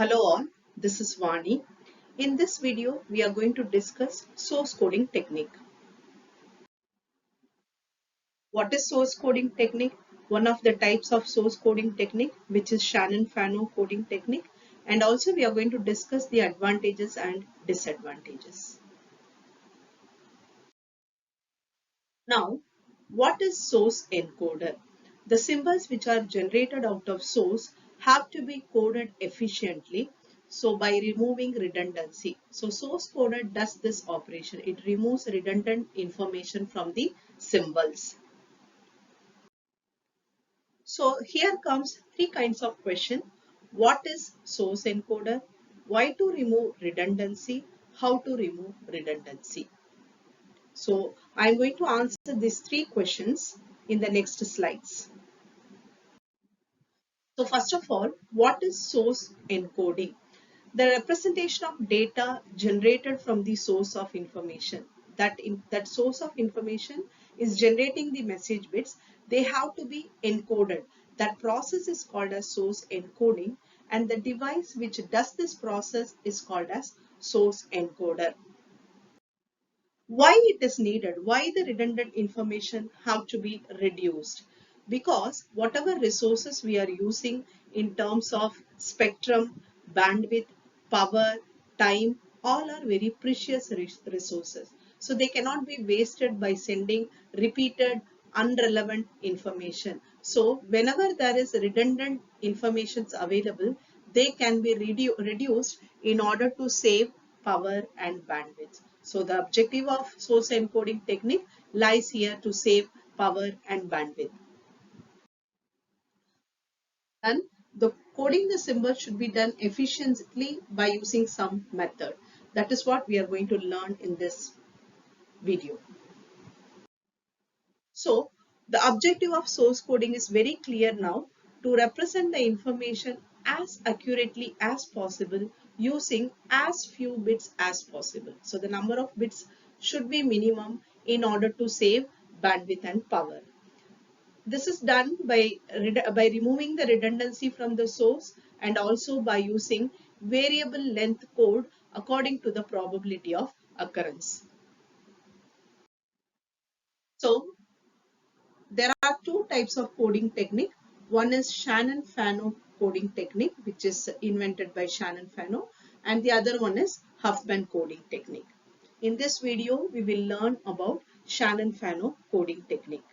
Hello all, this is Vani. In this video, we are going to discuss source coding technique. What is source coding technique? One of the types of source coding technique, which is Shannon-Fano coding technique. And also we are going to discuss the advantages and disadvantages. Now, what is source encoder? The symbols which are generated out of source have to be coded efficiently. So by removing redundancy. So source coder does this operation. It removes redundant information from the symbols. So here comes three kinds of question. What is source encoder? Why to remove redundancy? How to remove redundancy? So I'm going to answer these three questions in the next slides. So first of all, what is source encoding? The representation of data generated from the source of information. That source of information is generating the message bits. They have to be encoded. That process is called as source encoding, and the device which does this process is called as source encoder. Why it is needed? Why the redundant information have to be reduced? Because whatever resources we are using in terms of spectrum, bandwidth, power, time, all are very precious resources. So they cannot be wasted by sending repeated unrelevant information. So whenever there is redundant information available, they can be reduced in order to save power and bandwidth. So the objective of source encoding technique lies here to save power and bandwidth. And the coding the symbol should be done efficiently by using some method. That is what we are going to learn in this video. So the objective of source coding is very clear now, to represent the information as accurately as possible using as few bits as possible. So the number of bits should be minimum in order to save bandwidth and power. This is done by removing the redundancy from the source and also by using variable length code according to the probability of occurrence. So there are two types of coding technique. One is Shannon-Fano coding technique, which is invented by Shannon-Fano, and the other one is Huffman coding technique. In this video, we will learn about Shannon-Fano coding technique.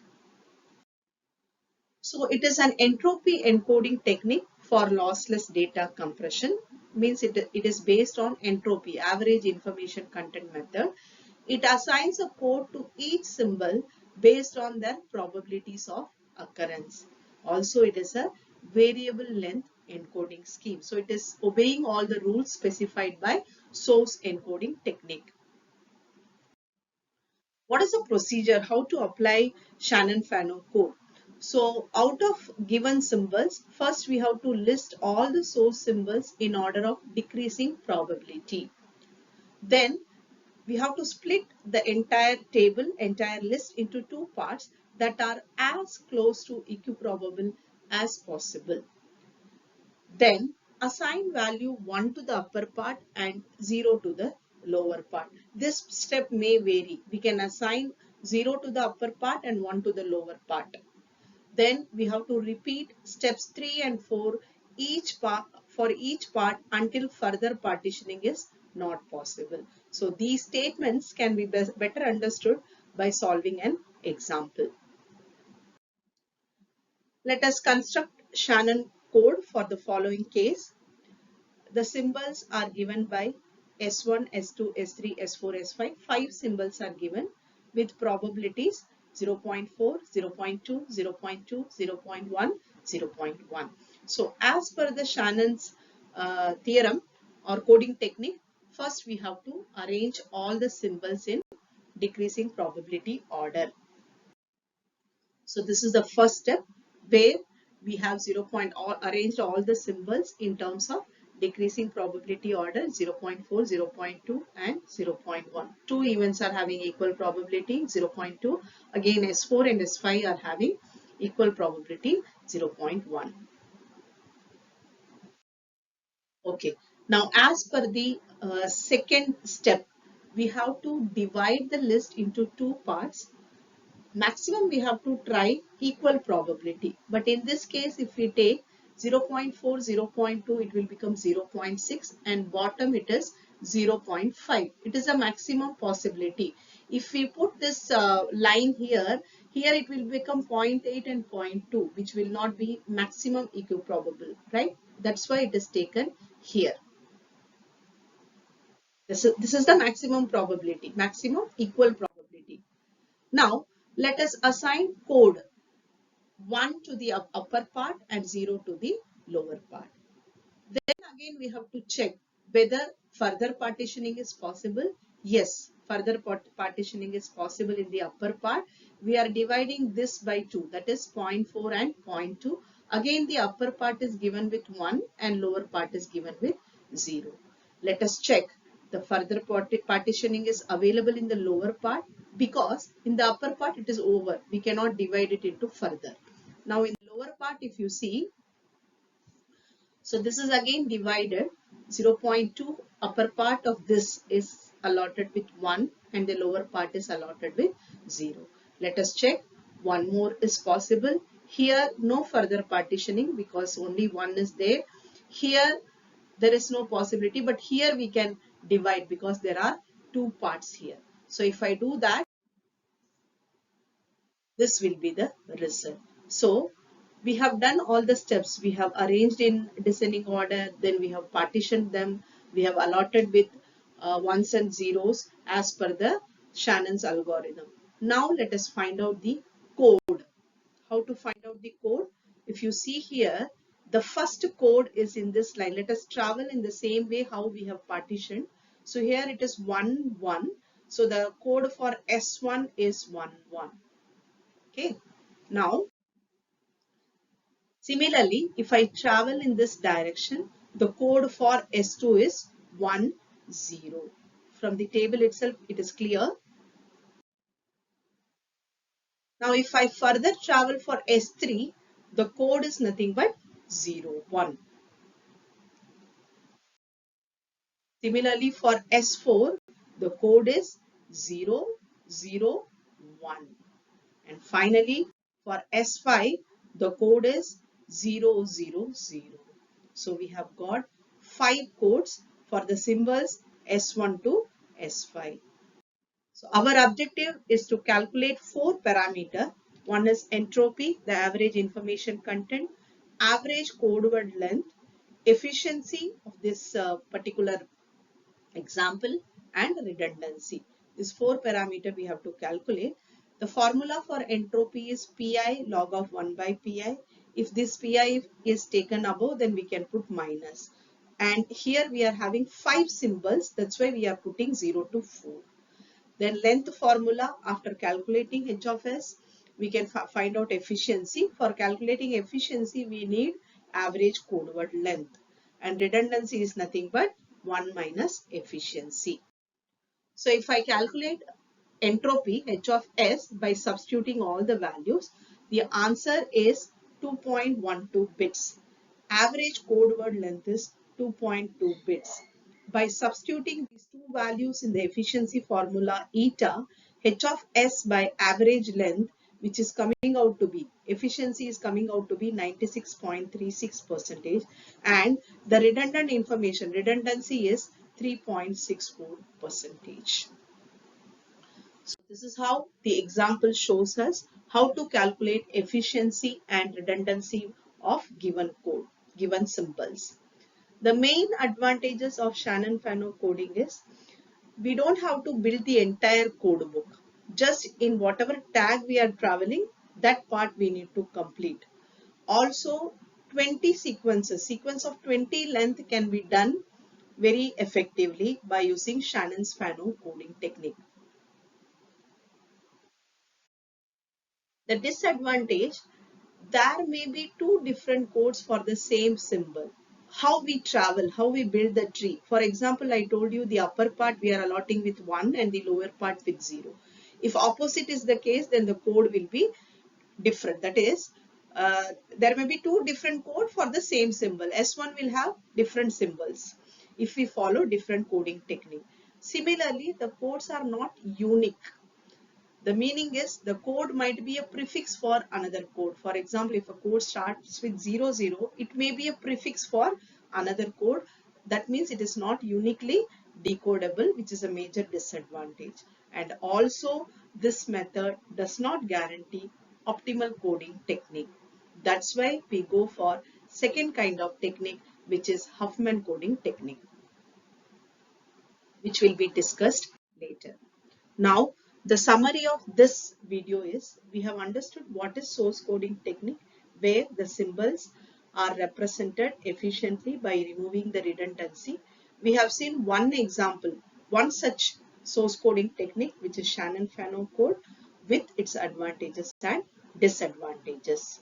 So it is an entropy encoding technique for lossless data compression. Means it is based on entropy, average information content method. It assigns a code to each symbol based on their probabilities of occurrence. Also, it is a variable length encoding scheme. So it is obeying all the rules specified by source encoding technique. What is the procedure? How to apply Shannon-Fano code? So out of given symbols, first we have to list all the source symbols in order of decreasing probability. Then we have to split the entire table, entire list into two parts that are as close to equiprobable as possible. Then assign value 1 to the upper part and 0 to the lower part. This step may vary. We can assign 0 to the upper part and 1 to the lower part. Then we have to repeat steps 3 and 4 for each part until further partitioning is not possible. So these statements can be better understood by solving an example. Let us construct Shannon code for the following case. The symbols are given by S1, S2, S3, S4, S5. 5 symbols are given with probabilities 0.4, 0.2, 0.2, 0.1, 0.1. So as per the Shannon's theorem or coding technique, first we have to arrange all the symbols in decreasing probability order. So this is the first step where we have arranged all the symbols in terms of decreasing probability order 0.4, 0.2 and 0.1. Two events are having equal probability 0.2. Again S4 and S5 are having equal probability 0.1. Okay. Now, as per the second step, we have to divide the list into two parts. Maximum we have to try equal probability. But in this case, if we take 0.4, 0.2, it will become 0.6 and bottom it is 0.5. It is a maximum possibility. If we put this line here, here it will become 0.8 and zero point 0.2, which will not be maximum equiprobable, right? That's why it is taken here. This is the maximum probability, maximum equal probability. Now, let us assign code 1 to the upper part and 0 to the lower part. Then again we have to check whether further partitioning is possible. Yes, further partitioning is possible in the upper part. We are dividing this by 2, that is 0.4 and 0.2. Again the upper part is given with 1 and lower part is given with 0. Let us check the further partitioning is available in the lower part, because in the upper part it is over. We cannot divide it into further. Now in the lower part, if you see, so this is again divided. 0.2 upper part of this is allotted with 1 and the lower part is allotted with 0. Let us check. One more is possible. Here no further partitioning because only 1 is there. Here there is no possibility, but here we can divide because there are two parts here. So if I do that, this will be the result. So we have done all the steps. We have arranged in descending order, then we have partitioned them, we have allotted with ones and zeros as per the Shannon's algorithm. Now let us find out the code. How to find out the code? If you see here, the first code is in this line. Let us travel in the same way how we have partitioned. So here it is 1 1. So the code for S1 is 1 1. Okay. Now, similarly, if I travel in this direction, the code for S2 is 1 0. From the table itself, it is clear. Now, if I further travel for S3, the code is nothing but 0 1. Similarly, for S4, the code is 0 0 1. And finally, for S5, the code is 0 0 0. So we have got 5 codes for the symbols S1 to S5. So our objective is to calculate 4 parameters. One is entropy, the average information content, average code word length, efficiency of this particular example, and redundancy. These 4 parameters we have to calculate. The formula for entropy is pi log of 1 by pi. If this pi is taken above, then we can put minus. And here we are having 5 symbols. That's why we are putting 0 to 4. Then length formula, after calculating h of s, we can find out efficiency. For calculating efficiency, we need average code word length. And redundancy is nothing but 1 minus efficiency. So if I calculate entropy h of s by substituting all the values, the answer is 2.12 bits. Average code word length is 2.2 bits. By substituting these two values in the efficiency formula eta, h of s by average length, which is coming out to be, efficiency is coming out to be 96.36%, and the redundant information, redundancy is 3.64%. So this is how the example shows us how to calculate efficiency and redundancy of given code, given symbols. The main advantages of Shannon-Fano coding is we don't have to build the entire code book. Just in whatever tag we are traveling, that part we need to complete. Also, 20 sequence of 20 length can be done very effectively by using Shannon's Fano coding technique. The disadvantage, there may be two different codes for the same symbol. How we travel, how we build the tree. For example, I told you the upper part we are allotting with 1 and the lower part with 0. If opposite is the case, then the code will be different. That is, there may be two different code for the same symbol. S1 will have different symbols if we follow different coding technique. Similarly, the codes are not unique. The meaning is the code might be a prefix for another code. For example, if a code starts with 00, it may be a prefix for another code. That means it is not uniquely decodable, which is a major disadvantage. And also, this method does not guarantee optimal coding technique. That's why we go for second kind of technique, which is Huffman coding technique, which will be discussed later. Now, the summary of this video is we have understood what is source coding technique, where the symbols are represented efficiently by removing the redundancy. We have seen one example, one such source coding technique, which is Shannon-Fano code, with its advantages and disadvantages.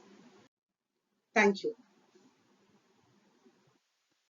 Thank you.